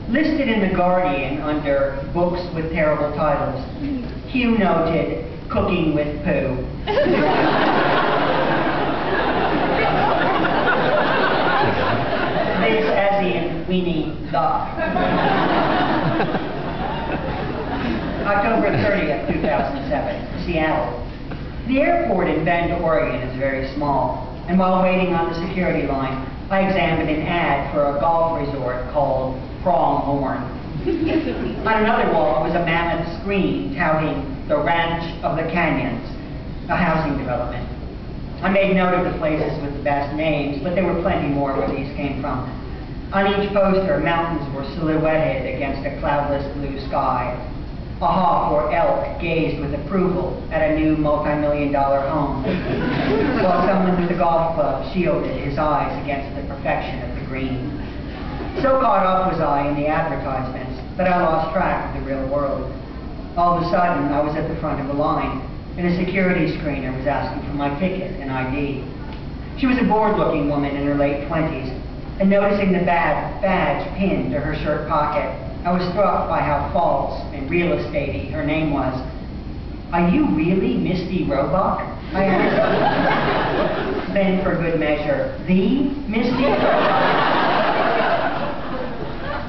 Listed in The Guardian under books with terrible titles, Hugh noted, Cooking with Poo. This as in Winnie the. October 30th, 2007, Seattle. The airport in Bend, Oregon is very small, and while waiting on the security line, I examined an ad for a golf resort called Pronghorn. On another wall was a mammoth screen touting the Ranch of the Canyons, a housing development. I made note of the places with the best names, but there were plenty more where these came from. On each poster, mountains were silhouetted against a cloudless blue sky. A hawk or elk gazed with approval at a new multi-million-dollar home, while someone with a golf club shielded his eyes against the perfection of the green. So caught up was I in the advertisements that I lost track of the real world. All of a sudden, I was at the front of a line, and a security screener was asking for my ticket and ID. She was a bored-looking woman in her late 20s, and noticing the badge pinned to her shirt pocket, I was struck by how false and real estate-y her name was. "Are you really Misty Roebuck?" I asked. Then, for good measure, "The Misty Roebuck?"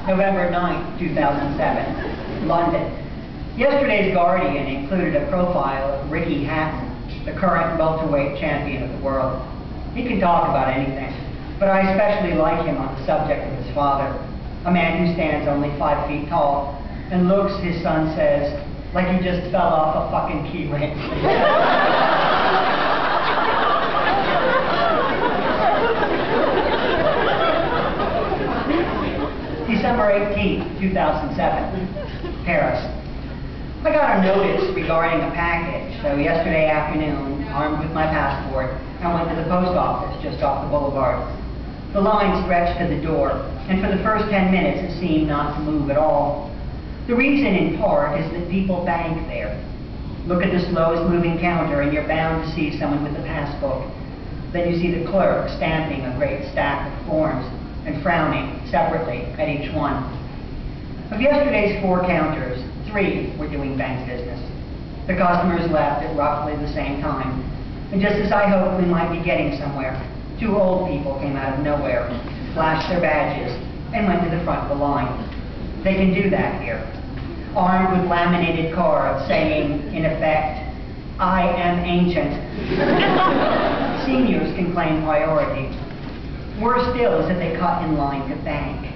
November 9th, 2007, London. Yesterday's Guardian included a profile of Ricky Hatton, the current welterweight champion of the world. He can talk about anything, but I especially like him on the subject of his father, a man who stands only 5 feet tall and looks, his son says, like he just fell off a fucking key ring. December 18th, 2007, Paris. I got a notice regarding a package, so yesterday afternoon, armed with my passport, I went to the post office just off the boulevard. The line stretched to the door, and for the first 10 minutes it seemed not to move at all. The reason, in part, is that people bank there. Look at the slowest moving counter and you're bound to see someone with a passbook. Then you see the clerk stamping a great stack of forms and frowning separately at each one. Of yesterday's 4 counters, 3 were doing bank business. The customers left at roughly the same time, and just as I hoped we might be getting somewhere, 2 old people came out of nowhere, flashed their badges, and went to the front of the line. They can do that here, armed with laminated cards saying, in effect, "I am ancient." Seniors can claim priority. Worse still is that they cut in line to bank.